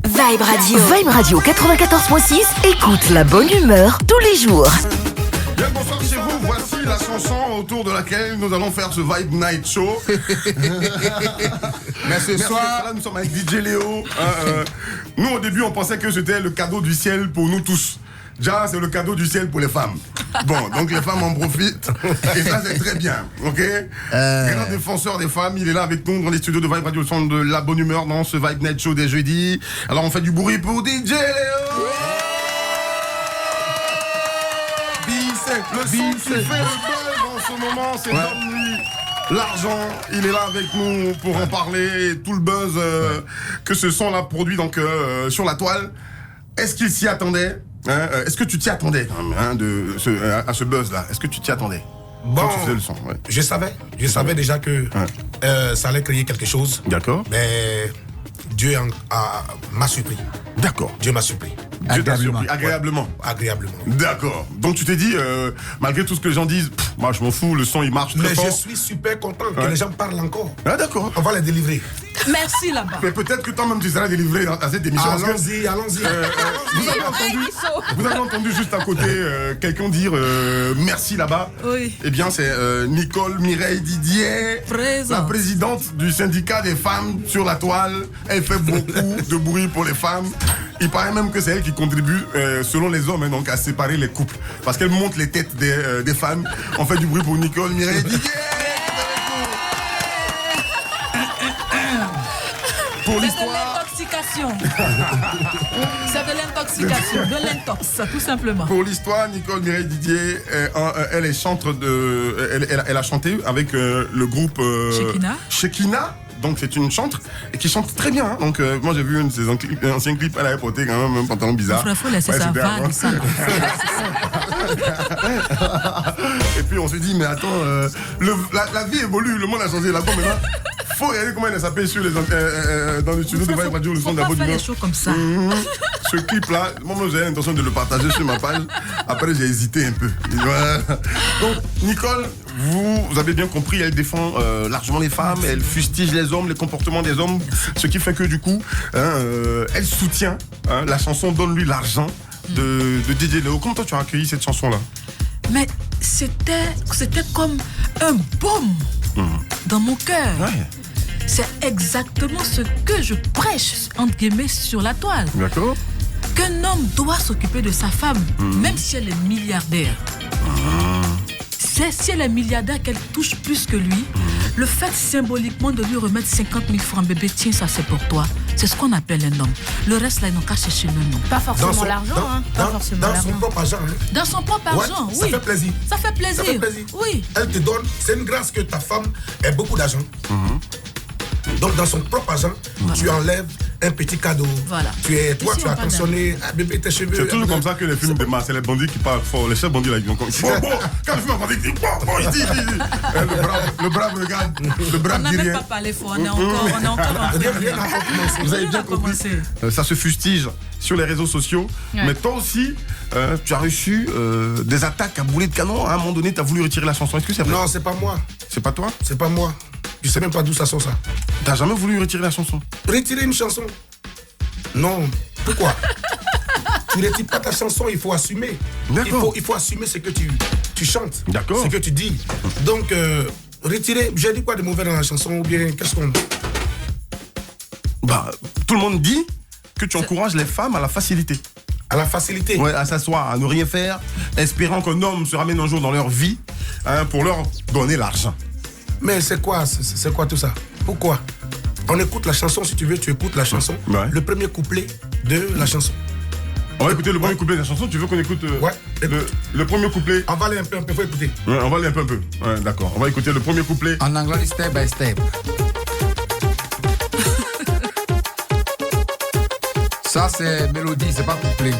Vibe Radio. Vibe Radio 94.6, écoute la bonne humeur tous les jours. Bien bonsoir chez vous, voici la chanson autour de laquelle nous allons faire ce Vibe Night Show. Mais ce soir, là, nous sommes avec DJ Léo. Nous au début on pensait que c'était le cadeau du ciel pour nous tous. Déjà c'est le cadeau du ciel pour les femmes. Bon, donc les femmes en profitent. Et ça c'est très bien, ok. Grand défenseur des femmes, il est là avec nous dans les studios de Vibe Radio, le son de la bonne humeur dans ce Vibe Night Show des jeudis. Alors on fait du bruit pour DJ Léo. Le son qui fait le buzz en ce moment, c'est Donne-lui l'argent. Il est là avec nous pour en parler. Tout le buzz que ce son-là produit donc sur la toile. Est-ce qu'il s'y attendait Est-ce que tu t'y attendais quand même à ce buzz-là? Est-ce que tu t'y attendais? Quand tu faisais le son, je savais déjà que ça allait créer quelque chose. D'accord. Mais Dieu m'a surpris. D'accord. Dieu m'a surpris. Dieu t'a surpris agréablement. Ouais. Agréablement. D'accord. Donc tu t'es dit, malgré tout ce que les gens disent, moi je m'en fous, le son il marche très fort. Mais je suis super content que les gens parlent encore. Ah d'accord. On va les délivrer. Merci là-bas. Mais peut-être que toi-même tu seras délivré à cette émission. Allons-y. Vous avez entendu juste à côté quelqu'un dire merci là-bas. Oui. Eh bien c'est Nicole Mireille Didier, la présidente du syndicat des femmes sur la toile. Elle fait beaucoup de bruit pour les femmes. Il paraît même que c'est elle qui contribue, selon les hommes, donc à séparer les couples. Parce qu'elle monte les têtes des femmes. On fait du bruit pour Nicole Mireille Didier. Pour l'histoire. C'est de l'intoxication, de l'intox, tout simplement. Pour l'histoire, Nicole Mireille Didier, elle est elle a chanté avec le groupe Shekina. Donc c'est une chantre et qui chante très bien. Donc moi j'ai vu un de ses anciens clips, elle avait porté quand même un pantalon bizarre. Il faut laisser ça vague, ça. Et puis on se dit mais attends, la vie évolue, le monde a changé. Là-bas maintenant, faut regarder comment elle s'appelle sur dans le studio de Vibe Radio, le son de la bonne humeur. Faire les choses comme ça. Ce clip-là, moi j'ai l'intention de le partager sur ma page. Après j'ai hésité un peu. Donc Nicole, vous avez bien compris, elle défend largement les femmes, elle fustige les hommes, les comportements des hommes, ce qui fait que du coup, elle soutient la chanson Donne-lui l'argent de DJ Léo. Comment toi tu as accueilli cette chanson-là? Mais c'était comme un baume dans mon cœur. Ouais. C'est exactement ce que je prêche, entre guillemets, sur la toile. D'accord. Qu'un homme doit s'occuper de sa femme, même si elle est milliardaire. Si elle est milliardaire, qu'elle touche plus que lui, le fait symboliquement de lui remettre 50 000 francs, bébé, tiens, ça c'est pour toi. C'est ce qu'on appelle un homme. Le reste, là, ils n'ont qu'à chercher le nom. Pas forcément l'argent, Dans son propre argent. Dans son propre argent, oui. Ça fait plaisir. Ça fait plaisir. Oui. Elle te donne, c'est une grâce que ta femme ait beaucoup d'argent. Donc dans son propre argent, tu enlèves un petit cadeau. Voilà. Tu as attentionné, bébé, tes cheveux. C'est toujours comme ça que les films démarrent. C'est les bandits qui parlent fort. Les chefs bandits là, ils vont comme quand le film a bandit, il dit il dit. Le brave regarde, le brave dit rien. On n'a même pas parlé fort, on est encore en train. Vous avez bien compris. Ça se fustige sur les réseaux sociaux. Mais toi aussi, tu as reçu des attaques à boulet de canon. À un moment donné, tu as voulu retirer la chanson. Est-ce que c'est vrai? Non, c'est pas moi. C'est pas toi? C'est pas moi. Je sais même pas d'où ça sort ça. T'as jamais voulu retirer la chanson? Retirer une chanson? Non. Pourquoi? Tu ne retires pas ta chanson, il faut assumer. D'accord. Il faut assumer ce que tu chantes. D'accord. Ce que tu dis. Donc, retirer, j'ai dit quoi de mauvais dans la chanson ou bien qu'est-ce qu'on... Bah, tout le monde dit que tu encourages les femmes à la facilité. À la facilité? Ouais, à s'asseoir, à ne rien faire, espérant qu'un homme se ramène un jour dans leur vie pour leur donner l'argent. Mais c'est quoi tout ça? Pourquoi? On écoute la chanson, si tu veux, tu écoutes la chanson. Ouais. Le premier couplet de la chanson. On va écouter le premier couplet de la chanson. Tu veux qu'on écoute le premier couplet? On va aller un peu, faut écouter. Ouais, on va aller un peu. Ouais, d'accord. On va écouter le premier couplet. En anglais, step by step. Ça, c'est mélodie, c'est pas couplet.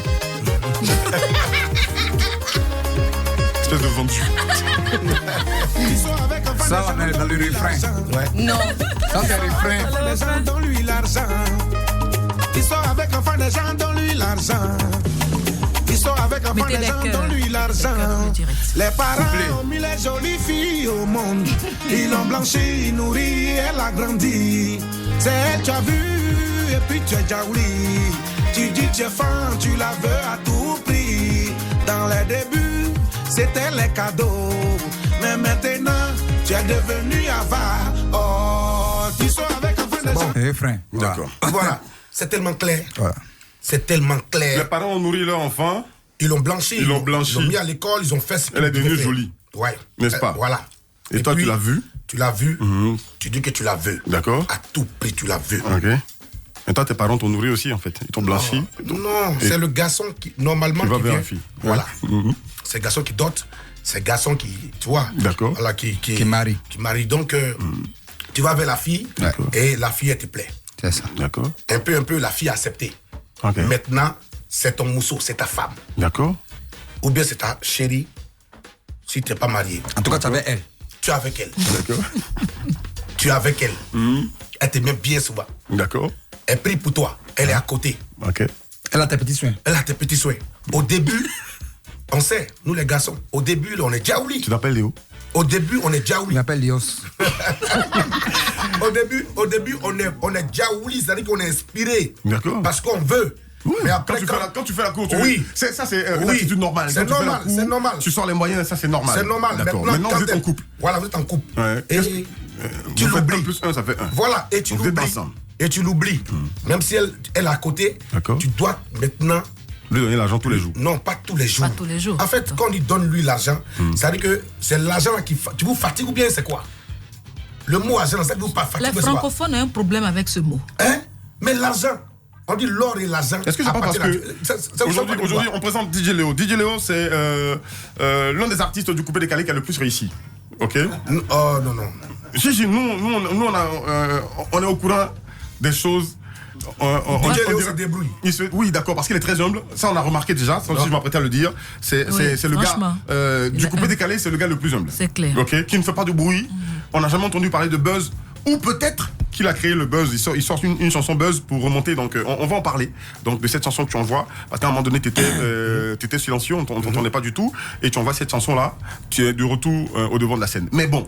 Espèce de vendu. Ça, on est dans le refrain. Ouais. Non. Ça, c'est le refrain. Les gens donnent lui l'argent. Ils sont avec un fan des gens donnent lui l'argent. Ils sont avec un fan des gens donnent lui l'argent. Les parents ont mis les jolies filles au monde. Ils l'ont blanchi, nourri, elle a grandi. C'est elle, tu as vu, et puis tu es jaouli. Tu dis tu es fan, tu la veux à tout prix. Dans les débuts, c'était les cadeaux. Mais maintenant, tu es devenu avare. Oh, tu sors avec un fan de gens. Refrain. D'accord. Voilà, c'est tellement clair. Ouais. C'est tellement clair. Les parents ont nourri leur enfant. Ils l'ont blanchi. Ils l'ont blanchi. Ils l'ont mis à l'école, ils ont fait ce Elle est qu'ils devenue devaient faire. jolie. Ouais. N'est-ce pas? Voilà. Et toi, puis, tu l'as vu? Tu l'as vu. Tu dis que tu la veux. D'accord. À tout prix, tu la veux. Ok. Et toi, tes parents t'ont nourri aussi, en fait. Ils t'ont blanchi. Non, c'est le garçon qui, normalement, Qui va qui vers vient. la fille. Voilà. Ouais. C'est le garçon qui dote. C'est le garçon qui, tu vois. D'accord. Voilà, qui marie. Qui marie. Donc, tu vas vers la fille et la fille, elle te plaît. C'est ça. D'accord. Un peu, la fille a accepté. Ok. Maintenant, c'est ton mousseau, c'est ta femme. D'accord. Ou bien c'est ta chérie, si tu n'es pas marié. En tout cas, tu avais elle. Tu es avec elle. D'accord. Tu es avec elle. Elle te met bien souvent. D'accord. Elle prie pour toi. Elle est à côté. Ok. Elle a tes petits soins. Elle a tes petits soins. Au début, on sait, nous les garçons, au début, on est jaouli. Tu t'appelles Léo? Au début, on est Il jaouli. m'appelle Lios. Au début, on est jaouli, c'est-à-dire qu'on est inspiré. D'accord. Parce qu'on veut. Oui, Mais après, quand tu fais la course, Oui. c'est Oui. l'attitude normale. C'est Quand tu fais la normal, cour, c'est normal. Tu sors les moyens, ça c'est normal. C'est normal. D'accord. Maintenant vous êtes en couple. Voilà, vous êtes en couple. Ouais. Et tu Vous faites l'oublies. 1 plus 1, ça fait 1. Voilà, et tu Vous êtes l'oublies. ensemble. Et tu l'oublies. Même si elle est à côté, D'accord. tu dois maintenant. Lui donner l'argent tous les jours. Non, pas tous les jours. Pas tous les jours. En fait, quand on lui donne lui l'argent, ça veut dire que c'est l'argent qui vous fatigue ou bien c'est quoi? Le mot argent, ça vous pas fatigue. Les francophones ont un problème avec ce mot. Hein? Mais l'argent, on dit l'or et l'argent. Est-ce que c'est pas parce que aujourd'hui on présente DJ Léo. DJ Léo c'est l'un des artistes du coupé décalé qui a le plus réussi. Ok? Oh non, non. Si, nous on est au courant des choses. DJ Léo se débrouille. Oui, d'accord, parce qu'il est très humble. Ça, on a remarqué déjà. Ça aussi, je m'apprêtais à le dire. C'est le gars du coupé décalé, c'est le gars le plus humble. C'est clair. Ok, qui ne fait pas de bruit. On n'a jamais entendu parler de buzz. Ou peut-être qu'il a créé le buzz. Il sort une chanson buzz pour remonter. Donc, on va en parler. Donc, de cette chanson que tu envoies. Parce qu'à un moment donné, tu étais silencieux, on t'entendait pas du tout. Et tu envoies cette chanson-là. Tu es de retour au devant de la scène. Mais bon,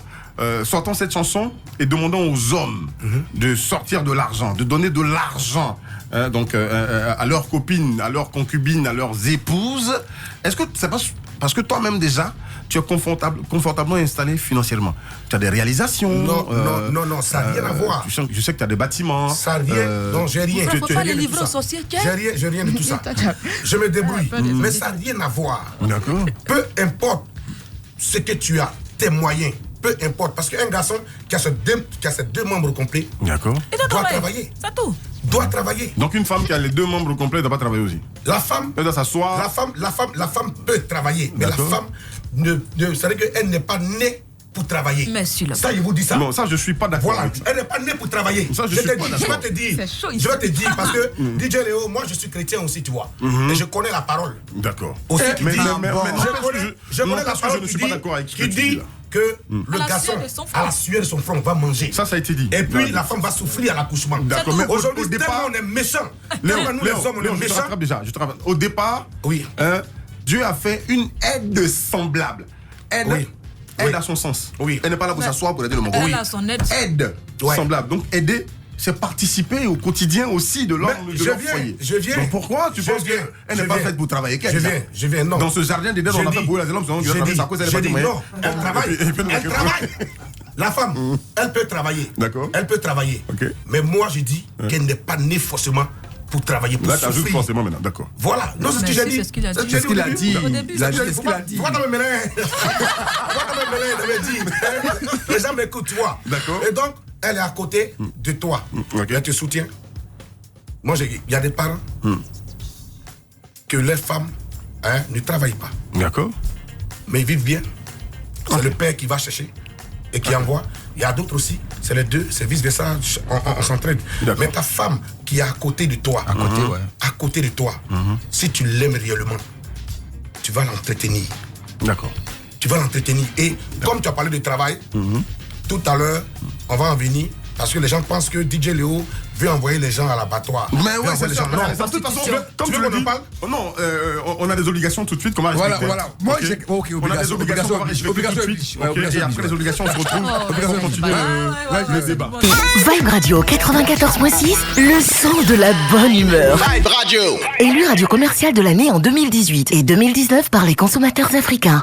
sortons cette chanson et demandons aux hommes de sortir de l'argent, de donner de l'argent. Donc, à leurs copines, à leurs concubines, à leurs épouses. Est-ce que c'est pas parce que toi-même déjà, tu es confortablement installé financièrement? Tu as des réalisations? Non, ça n'a rien à voir. Je sais que tu as des bâtiments. Ça n'a rien. Non, j'ai rien. Il ne faut pas les livrer aux sociétés. J'ai rien de tout ça. Je me débrouille. Mais ça n'a rien à voir. D'accord. Peu importe ce que tu as, tes moyens. Peu importe. Parce qu'un garçon qui a ses 2 membres complets D'accord. doit travailler. C'est tout. Doit travailler. Donc une femme qui a les 2 membres complets ne doit pas travailler aussi. La femme, elle doit s'asseoir. La femme peut travailler, mais la femme c'est-à-dire qu'elle n'est pas née pour travailler. Mais si ça, je vous dis ça. Non, ça je suis pas d'accord. Voilà, elle n'est pas née pour travailler. Ça, je vais te dire parce que DJ Léo, moi je suis chrétien aussi, tu vois. Et je connais la parole. D'accord. Aussi je connais la parole qui dit que le garçon, à la sueur de son front, va manger. Ça a été dit. Et puis la femme va souffrir à l'accouchement. D'accord. Mais aujourd'hui, tellement on est méchants. Tellement nous les hommes, on est méchants. Je te rattrape. Au départ, oui. Dieu a fait une aide semblable. Aide à son sens. Oui. Elle n'est pas là pour s'asseoir pour aider le monde. Elle a son aide. Aide semblable. Donc aider, c'est participer au quotidien aussi de leur foyer. Je viens. Donc pourquoi tu penses qu'elle n'est pas faite pour travailler? Je viens, non. Dans ce jardin d'Éden, on a fait brûler les hommes, on a cause elle est non, elle travaille. Elle travaille. La femme, elle peut travailler. D'accord. Elle peut travailler. Mais moi, je dis qu'elle n'est pas née forcément pour travailler, pour souffrir. Là, t'ajoutes forcément maintenant, d'accord. Voilà. Non, c'est ce que j'ai dit. C'est ce qu'il a dit. C'est ce qu'il a dit. Il a dit ce qu'il a dit. Pourquoi t'as me mêlé? Les gens m'écoutent, tu vois. D'accord. Et donc, elle est à côté de toi. Elle te soutient. Moi, il y a des parents que les femmes ne travaillent pas. D'accord. Mais ils vivent bien. C'est le père qui va chercher et qui envoie. Il y a d'autres aussi, c'est les deux, c'est vice-versa, on s'entraide. Mais ta femme qui est à côté de toi, à côté de toi, si tu l'aimes réellement, tu vas l'entretenir. D'accord. Tu vas l'entretenir. Et comme tu as parlé de travail, tout à l'heure, on va en venir Parce que les gens pensent que DJ Léo veut envoyer les gens à l'abattoir. Mais ouais, c'est ça. Non, De toute façon, comme tu tu veux le qu'on en dis, parle non, on a des obligations tout de suite qu'on va respecter. Voilà. Moi, Ok. j'ai. Ok, On a des obligations qu'on va respecter tout de suite. Ok. Et après les obligations, on se retrouve pour continuer le débat. Vibe Radio 94.6, le son de la bonne humeur. Vibe Radio. Élu radio commercial de l'année en 2018 et 2019 par les consommateurs africains.